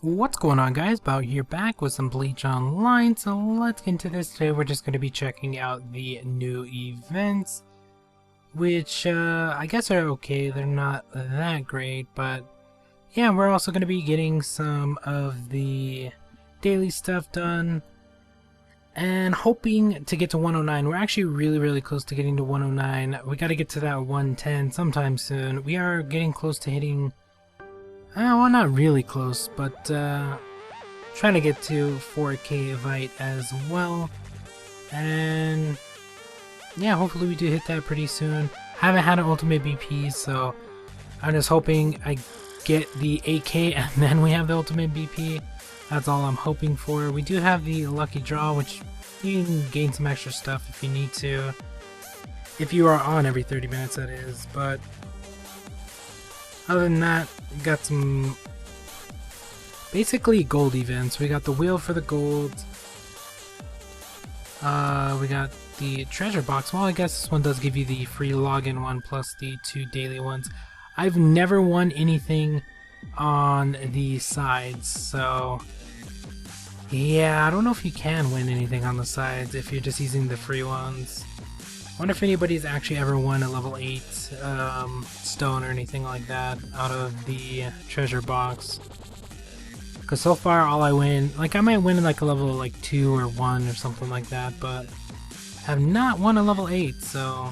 What's going on, guys? About here back with some Bleach Online. So let's get into this. Today we're just going to be checking out the new events, which I guess are okay. They're not that great, but yeah, we're also going to be getting some of the daily stuff done and hoping to get to 109. We're actually really close to getting to 109. We got to get to that 110 sometime soon. We are getting close to hitting, well, not really close, but trying to get to 4K Vite as well. And yeah, hopefully we do hit that pretty soon. Haven't had an ultimate BP, so I'm just hoping I get the 8K and then we have the ultimate BP. That's all I'm hoping for. We do have the lucky draw, which you can gain some extra stuff if you need to. If you are on every 30 minutes, that is. But other than that, we got some basically gold events. We got the wheel for the gold. We got the treasure box. Well, I guess this one does give you the free login one plus the 2 daily ones. I've never won anything on the sides, so yeah, I don't know if you can win anything on the sides if you're just using the free ones. I wonder if anybody's actually ever won a level 8 stone or anything like that out of the treasure box. Because so far all I win, like I might win like a level like 2 or 1 or something like that, but have not won a level 8, so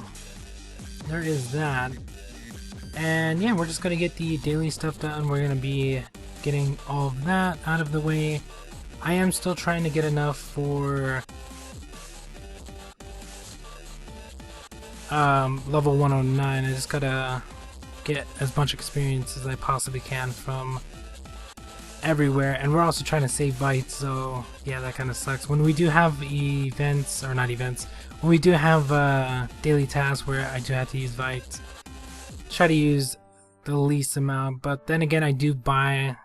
there is that. And yeah, we're just going to get the daily stuff done. We're going to be getting all of that out of the way. I am still trying to get enough for level 109. I just gotta get as much experience as I possibly can from everywhere, and we're also trying to save Vite, so yeah, that kind of sucks. When we do have events, or not events, when we do have daily tasks where I do have to use Vite, try to use the least amount, but then again I do buy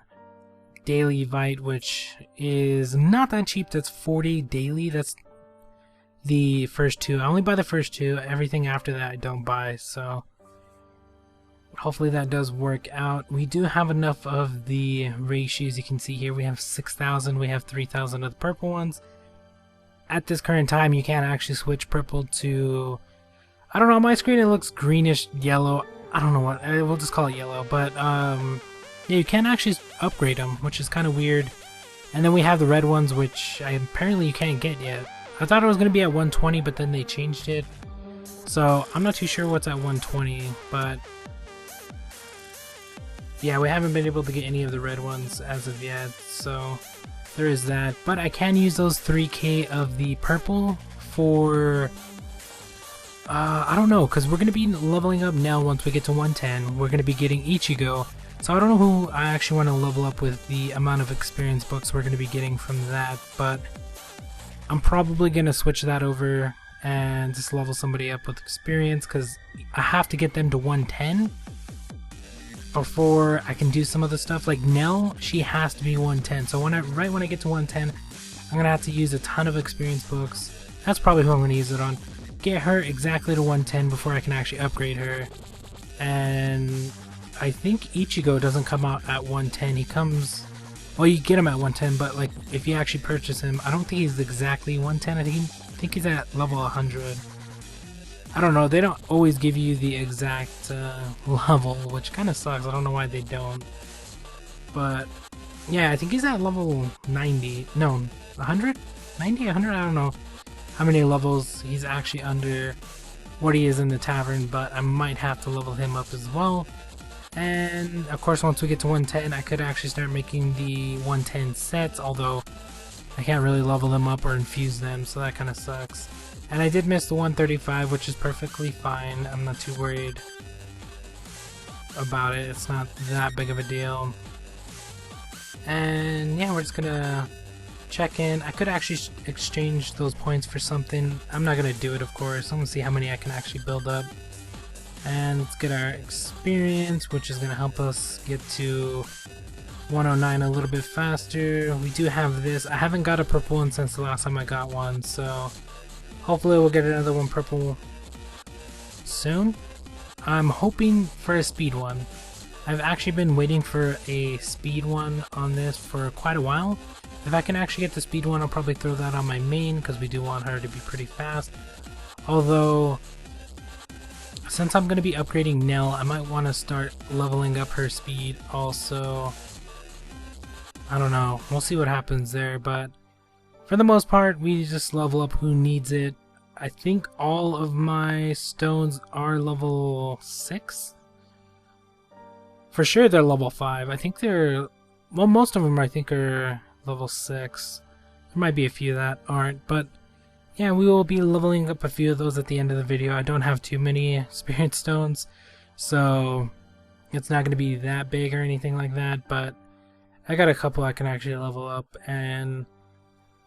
daily Vite, which is not that cheap. That's 40 daily. That's the first 2. I only buy the first 2. Everything after that I don't buy, so hopefully that does work out. We do have enough of the ratios. You can see here we have 6,000, we have 3,000 of the purple ones. At this current time you can't actually switch purple to, I don't know, on my screen it looks greenish yellow. I don't know what, we'll just call it yellow, but yeah, you can actually upgrade them, which is kind of weird. And then we have the red ones, which apparently you can't get yet. I thought it was going to be at 120, but then they changed it. So I'm not too sure what's at 120, but yeah, we haven't been able to get any of the red ones as of yet, so there is that. But I can use those 3K of the purple for, I don't know, because we're going to be leveling up now. Once we get to 110, we're going to be getting Ichigo. So I don't know who I actually want to level up with the amount of experience books we're going to be getting from that, but I'm probably going to switch that over and just level somebody up with experience, because I have to get them to 110 before I can do some of the stuff. Like Nell, she has to be 110, so right when I get to 110, I'm going to have to use a ton of experience books. That's probably who I'm going to use it on. Get her exactly to 110 before I can actually upgrade her. And I think Ichigo doesn't come out at 110. He comes, well, you get him at 110, but like if you actually purchase him, I don't think he's exactly 110. I think he's at level 100. I don't know. They don't always give you the exact level, which kind of sucks. I don't know why they don't. But yeah, I think he's at level 90. No, 100? 90? 100? I don't know how many levels he's actually under what he is in the tavern, but I might have to level him up as well. And of course, once we get to 110, I could actually start making the 110 sets, although I can't really level them up or infuse them, so that kind of sucks. And I did miss the 135, which is perfectly fine. I'm not too worried about it. It's not that big of a deal. And yeah, we're just gonna check in. I could actually exchange those points for something. I'm not gonna do it, of course. I'm gonna see how many I can actually build up. And let's get our experience, which is going to help us get to 109 a little bit faster. We do have this. I haven't got a purple one since the last time I got one, so hopefully we'll get another one purple soon. I'm hoping for a speed one. I've actually been waiting for a speed one on this for quite a while. If I can actually get the speed one, I'll probably throw that on my main because we do want her to be pretty fast. Although, since I'm going to be upgrading Nell, I might want to start leveling up her speed also. I don't know, we'll see what happens there, but for the most part, we just level up who needs it. I think all of my stones are level 6. For sure they're level 5. I think they're... well, most of them I think are level 6. There might be a few that aren't, but yeah, we will be leveling up a few of those at the end of the video. I don't have too many experience stones, so it's not going to be that big or anything like that, but I got a couple I can actually level up, and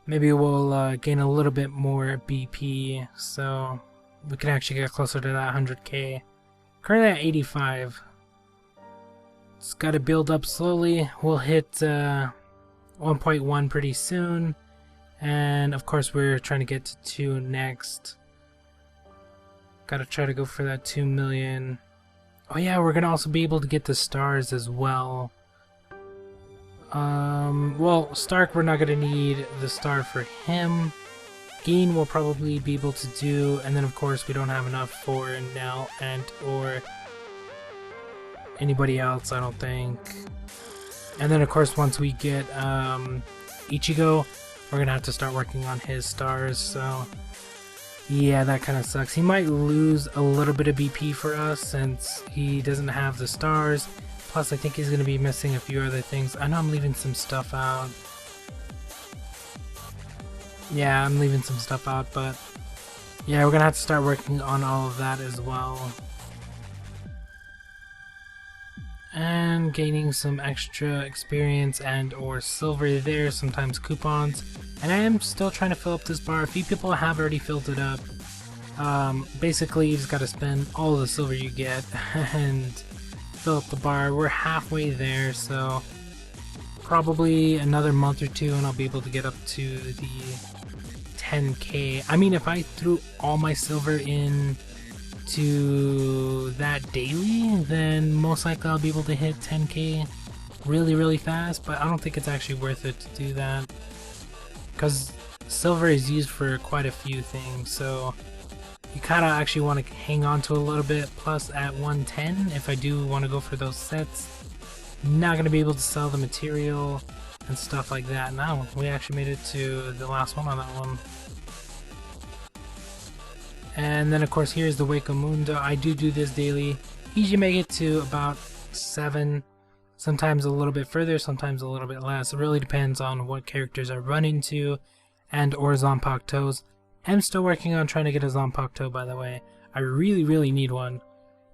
maybe we'll gain a little bit more BP, so we can actually get closer to that 100k. Currently at 85. It's got to build up slowly. We'll hit 1.1 pretty soon, and of course we're trying to get to 2 next. Gotta try to go for that 2 million. Oh yeah, we're gonna also be able to get the stars as well. Well, Stark, we're not gonna need the star for him. Geen will probably be able to do, and then of course we don't have enough for Nell and or anybody else, I don't think. And then of course once we get Ichigo, we're gonna have to start working on his stars, so yeah, that kind of sucks. He might lose a little bit of BP for us since he doesn't have the stars. Plus, I think he's going to be missing a few other things. I know I'm leaving some stuff out. Yeah, I'm leaving some stuff out, but yeah, we're going to have to start working on all of that as well. And gaining some extra experience and or silver there, sometimes coupons. And I am still trying to fill up this bar. A few people have already filled it up. Basically, you just got to spend all the silver you get and fill up the bar. We're halfway there, so probably another month or two and I'll be able to get up to the 10k. I mean, if I threw all my silver in to that daily, then most likely I'll be able to hit 10k really fast, but I don't think it's actually worth it to do that because silver is used for quite a few things, so you kind of actually want to hang on to a little bit. Plus at 110, if I do want to go for those sets, not going to be able to sell the material and stuff like that. Now we actually made it to the last one on that one. And then of course here's the Wake Mundo. I do this daily. Usually make it to about 7, sometimes a little bit further, sometimes a little bit less. It really depends on what characters I run into and or Zanpakutos. I'm still working on trying to get a Zanpakuto, by the way. I really need one,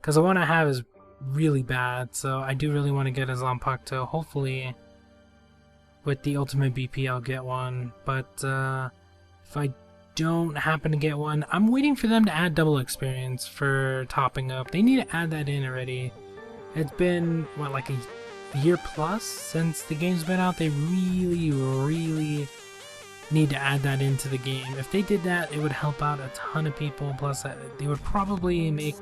because the one I have is really bad, so I do really want to get a Zanpakuto. Hopefully with the ultimate BP I'll get one, but if I don't happen to get one, I'm waiting for them to add double experience for topping up. They need to add that in already. It's been, what, like a year plus since the game's been out. They really need to add that into the game. If they did that, it would help out a ton of people, plus they would probably make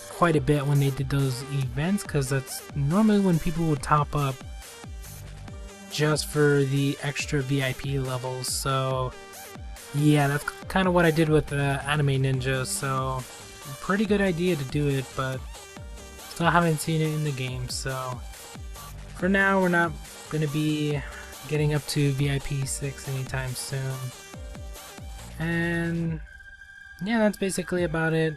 quite a bit when they did those events, because that's normally when people would top up just for the extra VIP levels. So yeah, that's kind of what I did with Anime Ninja, so pretty good idea to do it, but still haven't seen it in the game. So for now, we're not going to be getting up to VIP 6 anytime soon. And yeah, that's basically about it.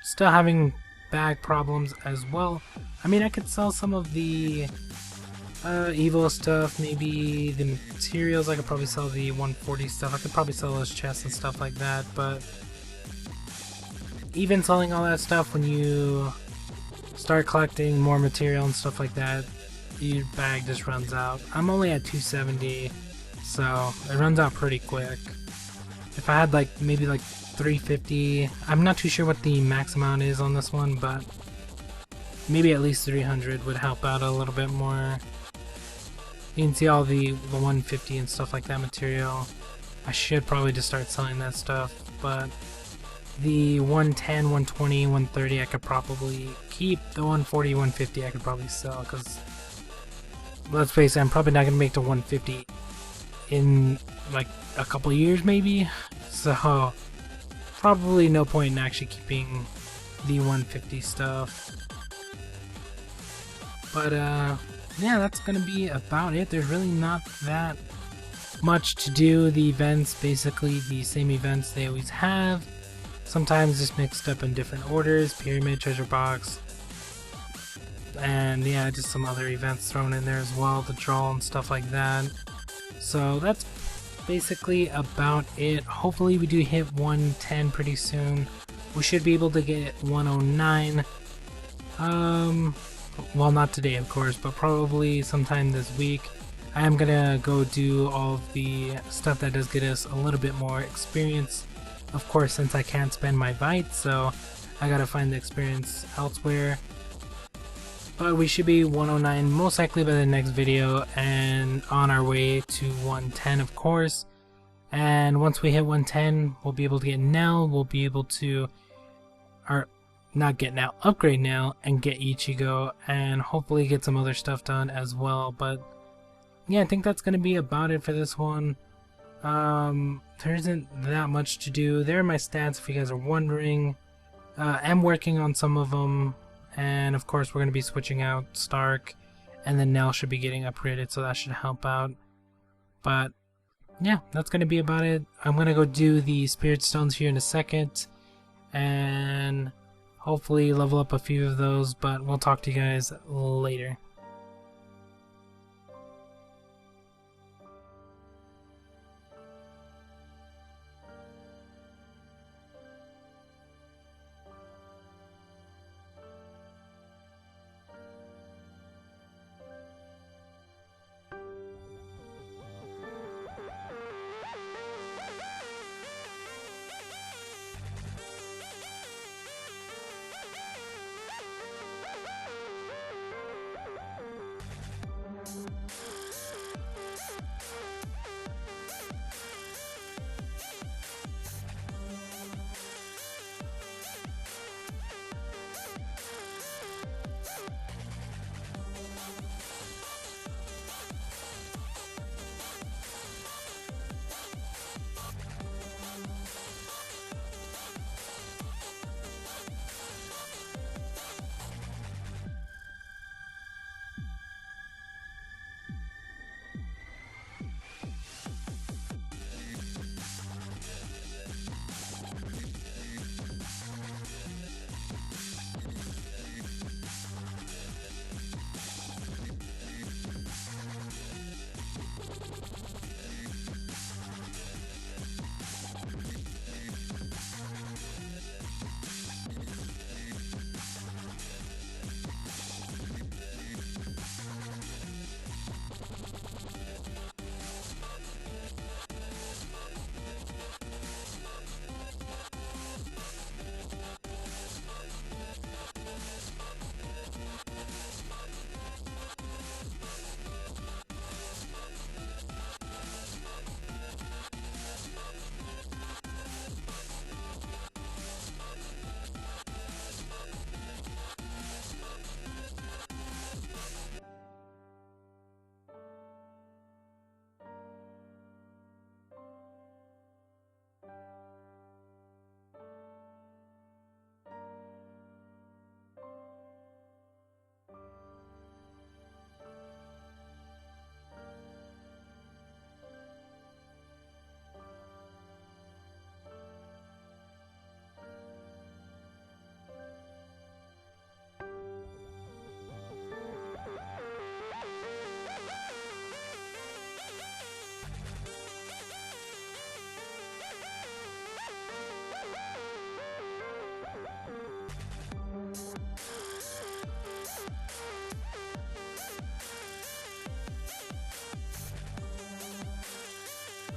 Still having bag problems as well. I mean, I could sell some of the evil stuff, maybe the materials. I could probably sell the 140 stuff. I could probably sell those chests and stuff like that, but even selling all that stuff, when you start collecting more material and stuff like that, your bag just runs out. I'm only at 270, so it runs out pretty quick. If I had like maybe like 350, I'm not too sure what the max amount is on this one, but maybe at least 300 would help out a little bit more. You can see all the 150 and stuff like that material. I should probably just start selling that stuff, but The 110, 120, 130 I could probably keep. The 140, 150 I could probably sell, because let's face it, I'm probably not going to make the 150 in like a couple years maybe. So probably no point in actually keeping the 150 stuff. But yeah, that's going to be about it. There's really not that much to do. The events, basically the same events they always have. Sometimes just mixed up in different orders, pyramid, treasure box, and yeah, just some other events thrown in there as well, the draw and stuff like that. So that's basically about it. Hopefully we do hit 110 pretty soon. We should be able to get 109. Well, not today of course, but probably sometime this week. I am gonna go do all of the stuff that does get us a little bit more experience. Of course, since I can't spend my Bytes, so I gotta find the experience elsewhere. But we should be 109 most likely by the next video, and on our way to 110 of course. And once we hit 110, we'll be able to get Nell, we'll be able to, or not get Nell, upgrade Nell, and get Ichigo, and hopefully get some other stuff done as well. But yeah, I think that's gonna be about it for this one. There isn't that much to do. There are my stats if you guys are wondering. I'm working on some of them, and of course we're going to be switching out Stark, and then Nell should be getting upgraded, so that should help out. But yeah, that's going to be about it. I'm going to go do the Spirit Stones here in a second, and hopefully level up a few of those, but we'll talk to you guys later.